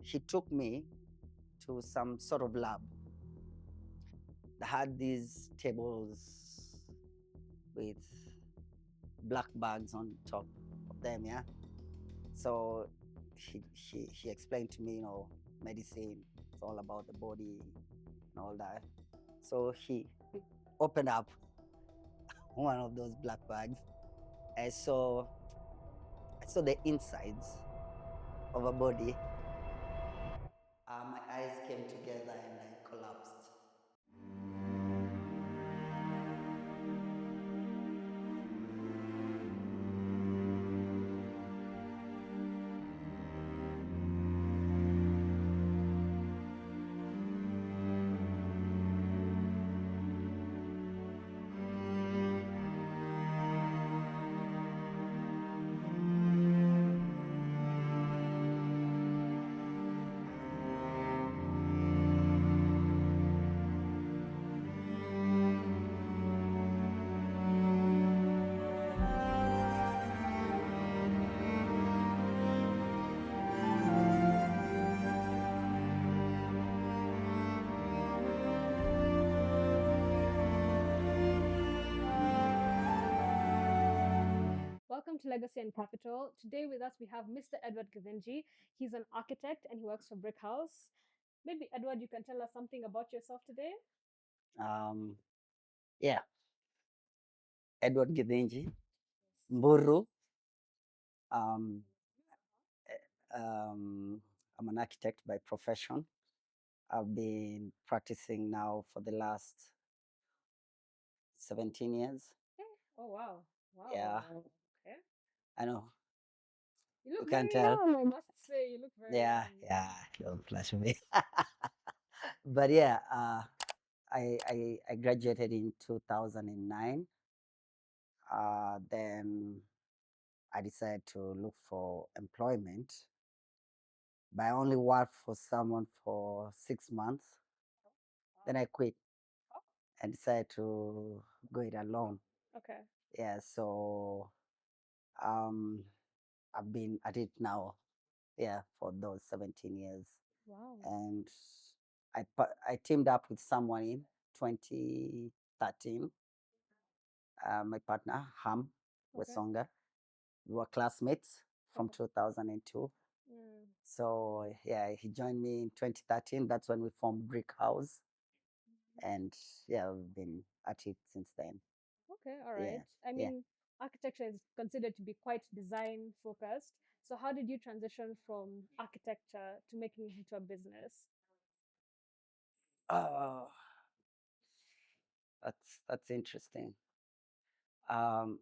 He took me to some sort of lab. They had these tables with black bags on top of them, yeah. So he explained to me, medicine, it's all about the body and all that. So he opened up one of those black bags. I saw the insides of a body. My eyes came together and I collapsed. Welcome to Legacy and Capital. Today with us we have Mr. Edward Githinji. He's an architect and he works for Brick House. Maybe Edward, you can tell us something about yourself today. Um, yeah, Edward Githinji, Mburu. Um, I'm an architect by profession. I've been practicing now for the last 17 years. Okay. Oh wow. Wow. Yeah, Okay. I know. You look You can very tell. young, I must say. You look very Yeah, young. yeah, don't flash me. But yeah, I graduated in 2009. Then I decided to look for employment, but I only worked for someone for 6 months. Then I quit and decided to go it alone. Okay. Yeah, so um, I've been at it now, yeah, for those 17 years. Wow. And I teamed up with someone in 2013. My partner, Ham Okay. Wesonga. We were classmates from Okay. 2002. Mm. So yeah, he joined me in 2013. That's when we formed Brick House. And yeah, we've been at it since then. Okay. All Yeah, right. I yeah. mean, architecture is considered to be quite design focused. So how did you transition from architecture to making it into a business? Oh, that's interesting. Um,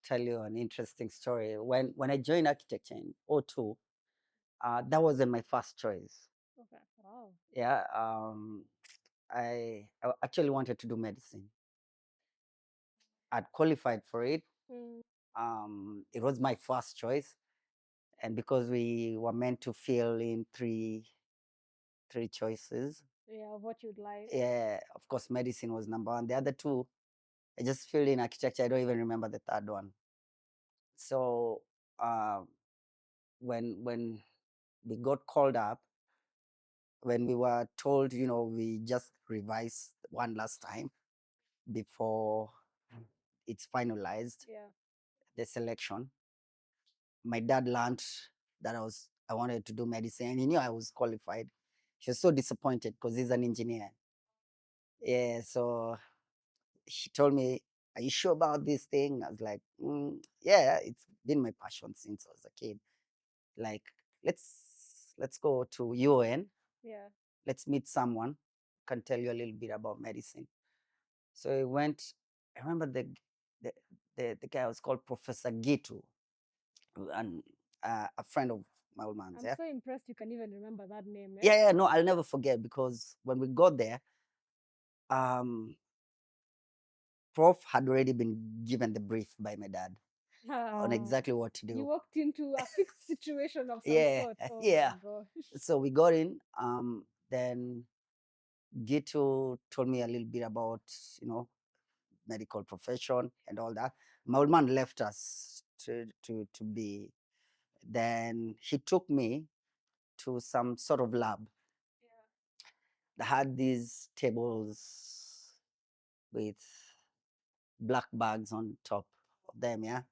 tell you an interesting story. When I joined architecture in '02, that wasn't my first choice. Okay. Wow. Yeah, I actually wanted to do medicine. I'd qualified for it. Mm. It was my first choice, and because we were meant to fill in three choices, Yeah, what you'd like. yeah, of course, medicine was number one. The other two, I just filled in architecture. I don't even remember the third one. So uh, when we got called up, when we were told, we just revised one last time before it's finalized, Yeah. the selection. My dad learned that I wanted to do medicine, and he knew I was qualified. He was so disappointed because he's an engineer. Yeah, so he told me, "Are you sure about this thing?" I was like, "Yeah, it's been my passion since I was a kid. Like, let's go to UN. Yeah. Let's meet someone who can tell you a little bit about medicine." So we went. I remember the the guy was called Professor Gitu, and a friend of my old man's. I'm Yeah, so impressed you can even remember that name, eh? yeah, yeah. No, I'll never forget because when we got there, um, Prof had already been given the brief by my dad on Ah, exactly what to you do. walked into a fixed situation of some Yeah, sort. Oh my yeah. gosh. So we got in. Then Gitu told me a little bit about, you know, medical profession and all that. My old man left us to be. Then he took me to some sort of lab. They had these tables with black bags on top of them, yeah.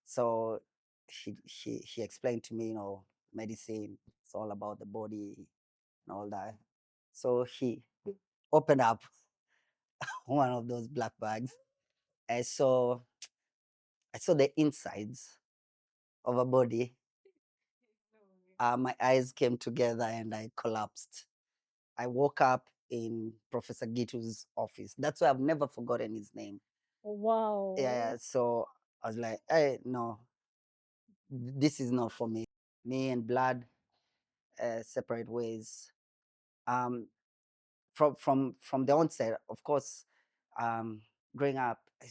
So he explained to me, medicine, it's all about the body and all that. So he opened up one of those black bags. I saw I saw the insides of a body. My eyes came together and I collapsed. I woke up in Professor Gitu's office. That's why I've never forgotten his name. Wow. Yeah, so I was like, hey, no, this is not for me. Me and blood, separate ways. Um, from the onset, of course, um, growing up, I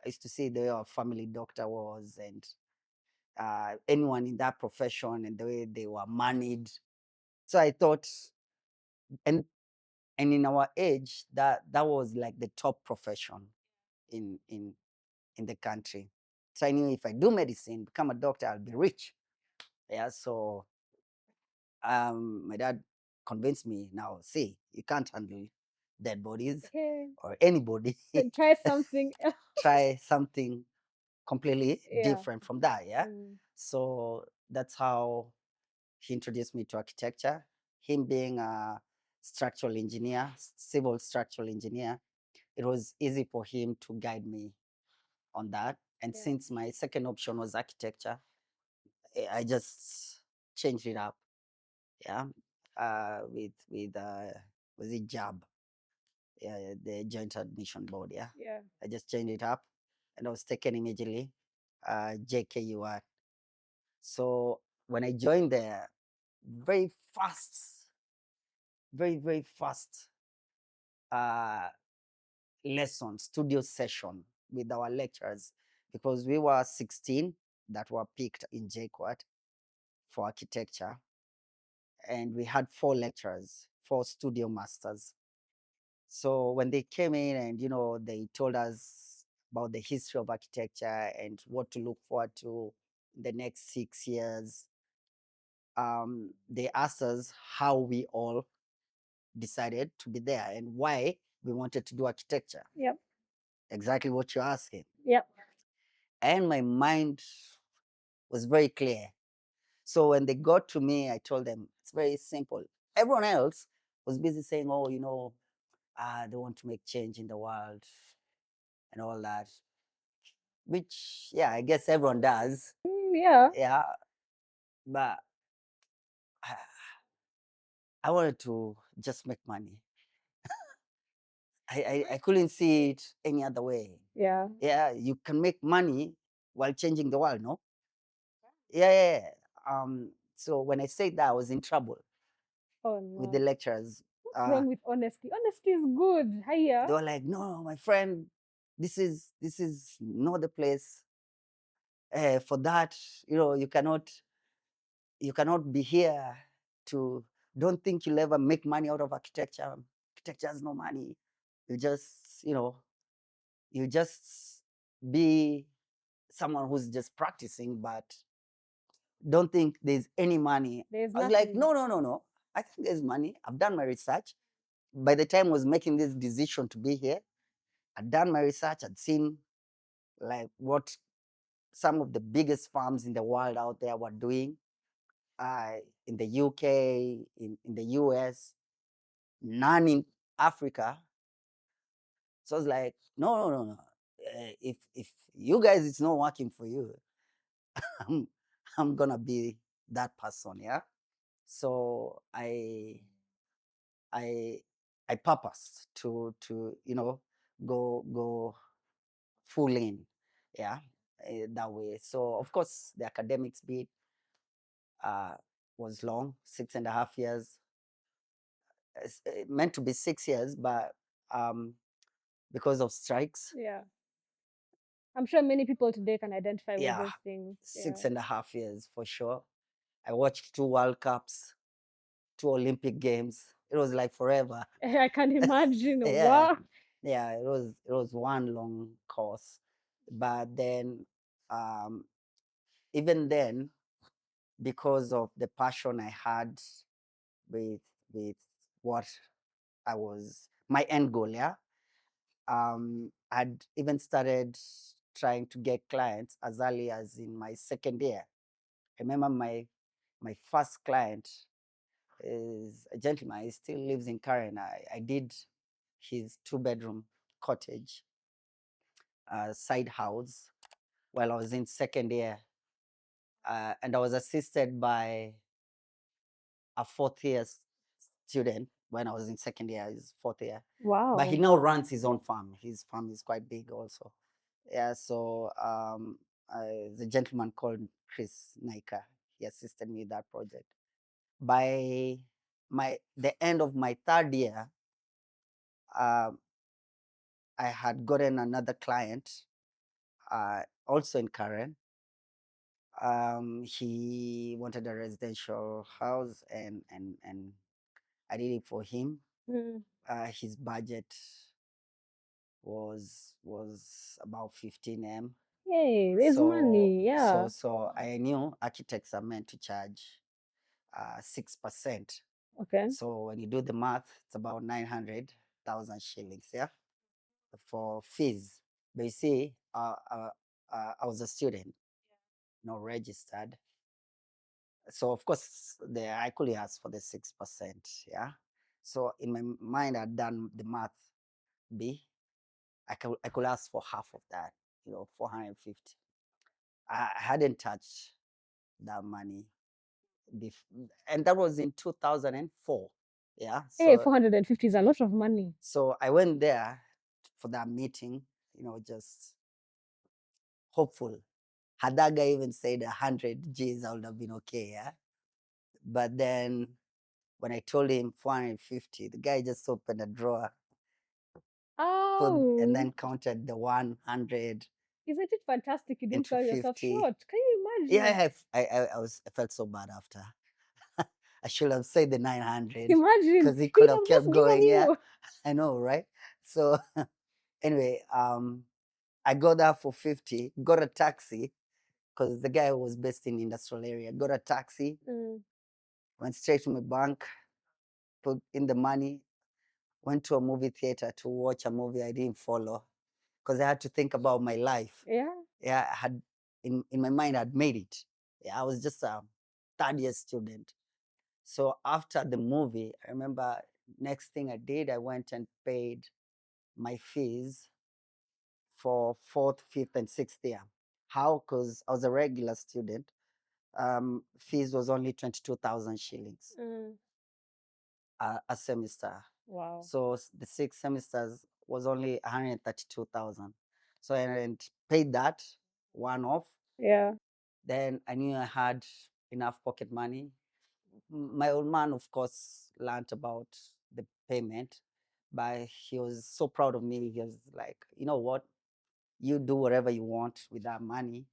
used to see the way our family doctor was, and anyone in that profession and the way they were managed. So I thought, and and in our age, that was like the top profession in in in the country. So I knew if I do medicine, become a doctor, I'll be rich. Yeah. So my dad convinced me. Now, see, you can't handle dead bodies Okay. or anybody. Then try something else. Try something completely Yeah. different from that. Yeah. Mm. So that's how he introduced me to architecture. Him being a structural engineer, civil structural engineer, it was easy for him to guide me on that. And Yeah. since my second option was architecture, I just changed it up. Yeah, with was it JAB? Yeah, the Joint Admission Board. Yeah, Yeah. I just changed it up, and I was taken immediately, JKUR. So when I joined there, very fast, very fast uh, lesson, studio session with our lecturers, because we were 16 that were picked in JKUAT for architecture, and we had 4 lecturers, 4 studio masters. So when they came in and they told us about the history of architecture and what to look forward to in the next 6 years, they asked us how we all decided to be there and why we wanted to do architecture. Yep. Exactly what you're asking. Yep. And my mind was very clear. So when they got to me, I told them it's very simple. Everyone else was busy saying, oh, they want to make change in the world and all that, which, yeah, I guess everyone does. Yeah. Yeah. But I wanted to just make money. I couldn't see it any other way. Yeah. Yeah, you can make money while changing the world, no? Yeah. So when I said that, I was in trouble Oh with the no. lecturers. What's wrong with honesty? Honesty is good. Hiya. They were like, no, my friend, this is not the place for that. You cannot be here to. Don't think you'll ever make money out of architecture. Architecture has no money. You just you just be someone who's just practicing, but don't think there's any money. There's I was like, nothing. no. I think there's money. I've done my research. By the time I was making this decision to be here, I'd done my research. I'd seen like what some of the biggest farms in the world out there were doing, in the UK, in the US, none in Africa. So I was like, no. If you guys it's not working for you, I'm I'm gonna be that person, yeah. So I I purposed to go full in, yeah, that way. So of course the academics bit uh, was long, 6.5 years. It's meant to be 6 years, but um, because of strikes, Yeah. I'm sure many people today can identify with yeah, those things. Yeah. 6.5 years for sure. I watched 2 World Cups, 2 Olympic Games. It was like forever. I can imagine. Yeah, Wow. yeah. It was one long course, but then um, even then because of the passion I had with with what I was my end goal. Yeah, I'd even started trying to get clients as early as in my second year. I remember my first client is a gentleman. He still lives in Karen. I did his 2-bedroom cottage, side house, while I was in second year, and I was assisted by a fourth year student when I was in second year. His fourth year, but he Wow. now runs his own farm. His farm is quite big, also. Yeah, so the gentleman called Chris Naika. He assisted me with that project. By the end of my third year, um, I had gotten another client, also in Karen. He wanted a residential house, and I did it for him. Mm. His budget was about 15M. Hey, there's money. Yeah. So I knew architects are meant to charge 6%. Okay. So when you do the math, it's about 900,000 shillings, yeah, for fees. But you see, I was a student, not registered. So of course, I could ask for the 6%, yeah. So in my mind, I'd done the math. B, I could ask for half of that, 450. I hadn't touched that money before, and that was in 2004. Yeah. Hey, 450 is a lot of money. So I went there for that meeting, just hopeful. Had that guy even said 100 G's, I would have been okay. Yeah. But then when I told him 450, the guy just opened a drawer, and then Oh, counted the 100 isn't it fantastic you didn't into sell yourself 50. short? Can you Yeah, imagine? I felt so bad after. I should have said the 900 Imagine. because he He could would have have just kept given going. Yeah, you. I know, right? So anyway, I got there for 50, got a taxi because the guy was based in the industrial area. Got a taxi, Mm. went straight to my bank, put in the money, went to a movie theater to watch a movie I didn't follow because I had to think about my life. Yeah. Yeah, I had in my mind I'd made it. Yeah, I was just a third year student. So after the movie, I remember next thing I did, I went and paid my fees for fourth, fifth, and sixth year. How? Because I was a regular student. Fees was only 22,000 shillings Mm. a semester. Wow. So the 6 semesters was only 132,000. So I paid that one off. Yeah. Then I knew I had enough pocket money. My old man, of course, learned about the payment, but he was so proud of me. He was like, you know what? You do whatever you want with that money.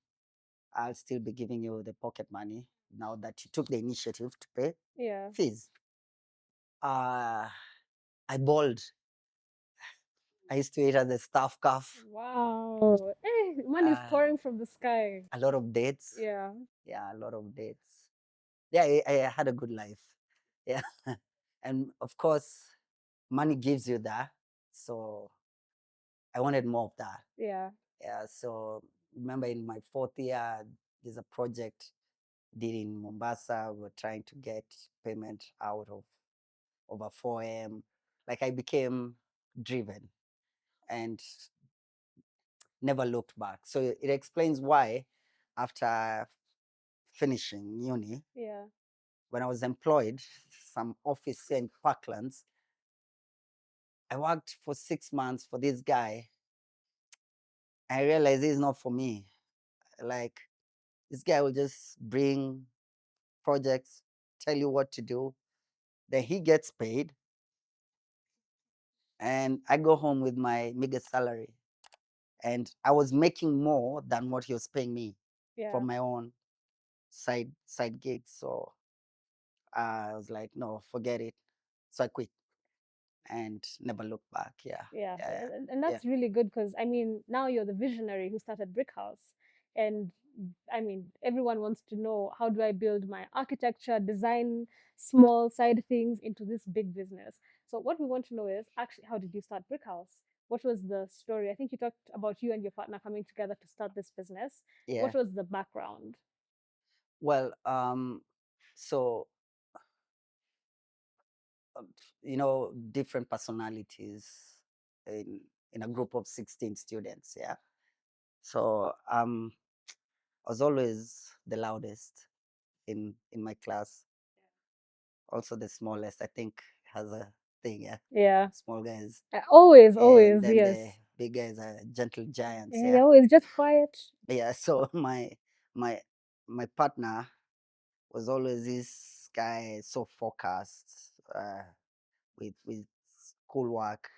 I'll still be giving you the pocket money now that you took the initiative to pay Yeah. fees. I bawled. I used to eat at the staff calf. Wow. Eh, money is Uh, pouring from the sky. a lot of dates. Yeah. Yeah, a lot of dates. Yeah, I had a good life. Yeah. And of course, money gives you that. So I wanted more of that. Yeah. Yeah. So remember in my fourth year, there's a project did in Mombasa. We're trying to get payment out of over 4M. Like I became driven and never looked back. So it explains why after finishing uni, Yeah. when I was employed, some office in Parklands, I worked for 6 months for this guy. I realized it's not for me. Like this guy will just bring projects, tell you what to do. Then he gets paid, and I go home with my meager salary. And I was making more than what he was paying me Yeah. from my own side gigs. So I was like, no, forget it. So I quit and never looked back. Yeah, Yeah. yeah, And yeah. that's really good because I mean, now you're the visionary who started Brick House. And I mean, everyone wants to know, how do I build my architecture, design, small side things into this big business? So what we want to know is actually, how did you start Brick House? What was the story? I think you talked about you and your partner coming together to start this business. Yeah. What was the background? Well, so um, different personalities in a group of 16 students. Yeah. So I was always the loudest in my class. Also the smallest. I think has a thing. Yeah. Yeah. Small guys. Always, And always, then yes. the big guys are gentle giants. Yeah, Yeah. they're always just quiet. Yeah. So my my partner was always this guy, so focused, with schoolwork.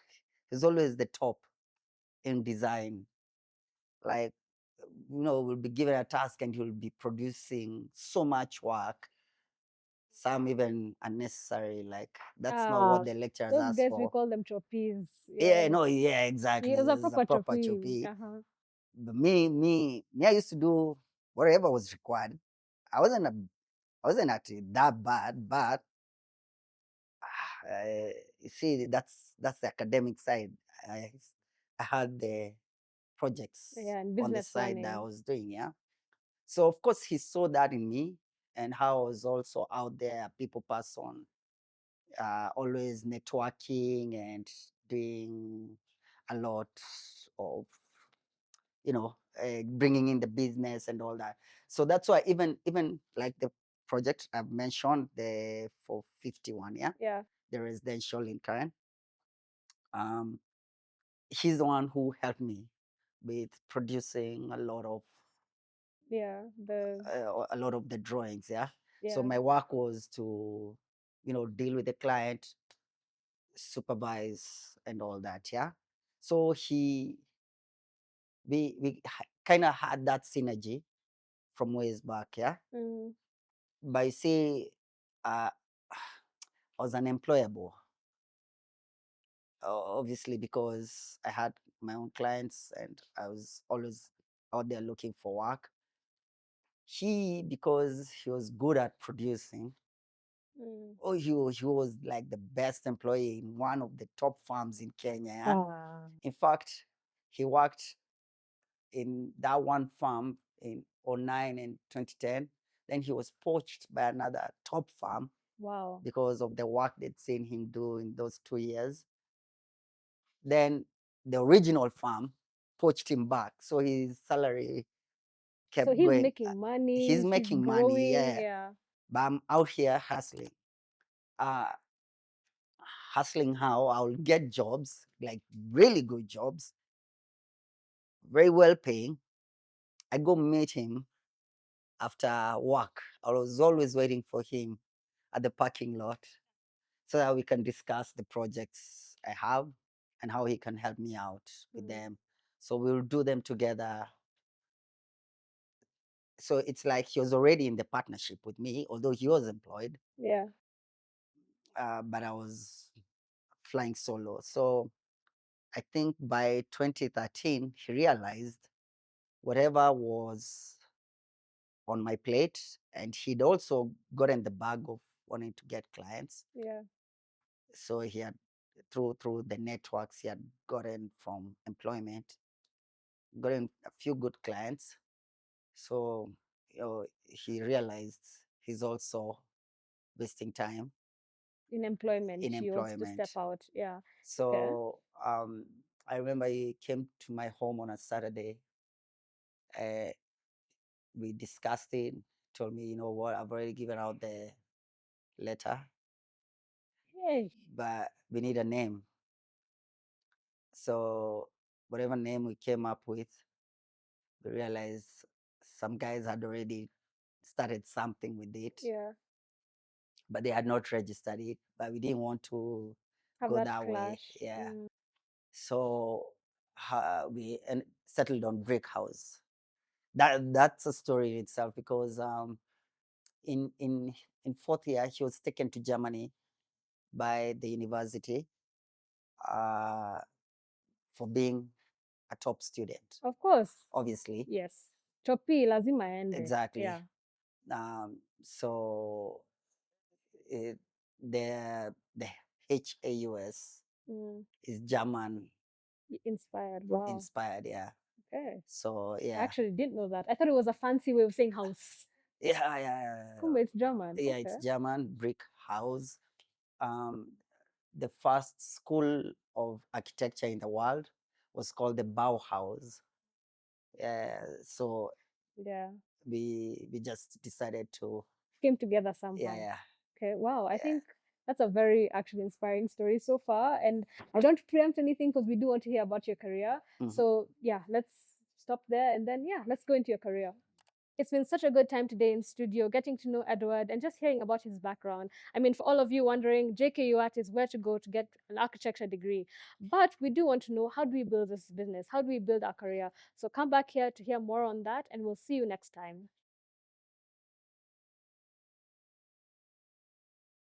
He's always the top in design. Like, we'll be given a task and he'll be producing so much work, some even unnecessary. Like, that's not Ah, what the lecturers those ask guys, we for. call them choppies. Yeah, Yes. no, yeah, He exactly. was a There's a proper proper choppy. choppy. Uh-huh. But me, I used to do whatever was required. I wasn't a, I wasn't actually that bad, but you see, that's the academic side. I, I had the projects Yeah, and on the business side that I planning. was doing. Yeah. So of course he saw that in me, and how I was also out there, a people person, always networking and doing a lot of, bringing in the business and all that. So that's why even like the project I've mentioned, the 451, yeah, Yeah, the residential in Karen. Um, he's the one who helped me with producing yeah, a lot of the drawings. Yeah. So yeah. my work was to, deal with the client, supervise and all that. Yeah. So we kind of had that synergy from ways back. Yeah. Mm, By say, uh, I was unemployable, obviously, because I had my own clients and I was always out there looking for work. Because he was good at producing, mm. he was like the best employee in one of the top farms in Kenya. Yeah? Ah, In fact, he worked in that one farm in '09 and 2010. Then he was poached by another top farm wow. because of the work they'd seen him do in those 2 years. Then the original farm poached him back. So his salary So kept he's going. making He's money, he's making money, growing. yeah. Yeah, But I'm out here hustling. Uh, Hustling how I'll get jobs, like really good jobs, very well paying. I go meet him after work. I was always waiting for him at the parking lot so that we can discuss the projects I have and how he can help me out with mm, them. So we'll do them together. So it's like he was already in the partnership with me, although he was employed, yeah, but I was flying solo. So I think by 2013, he realized whatever was on my plate, and he'd also gotten the bag of wanting to get clients. yeah. So he had, through the networks he had gotten from employment, gotten a few good clients. So he realized he's also wasting time In employment, in he wants to step employment. out. Yeah. Okay. So I remember he came to my home on a Saturday. Uh, we discussed it. Told me, you know what, I've already given out the letter, Hey. but we need a name. So whatever name we came up with, we realized some guys had already started something with it, Yeah. but they had not registered it. But we didn't want to Have go that that way. clash. Yeah. Mm, So we settled on Brick House. That's a story in itself, because in in in fourth year he was taken to Germany by the university, uh, for being a top student, of course. obviously. Yes. Chopi lazima ende. exactly. Yeah. So it, the HAUS Mm. is German Inspired. Wow. inspired, yeah. Okay. So I yeah, actually didn't know that. I thought it was a fancy way of saying house. yeah. Kumbe it's German. Yeah, Okay. it's German brick house. Um, the first school of architecture in the world was called the Bauhaus. So Yeah. we just decided to, Came together yeah, somehow. yeah, Okay. Wow. I yeah. think that's a very actually inspiring story so far. And I don't preempt anything because we do want to hear about your career. Mhm. So yeah, let's stop there and then yeah, let's go into your career. It's been such a good time today in studio, getting to know Edward and just hearing about his background. I mean, for all of you wondering, JKUAT is where to go to get an architecture degree. But we do want to know, how do we build this business? How do we build our career? So come back here to hear more on that, and we'll see you next time.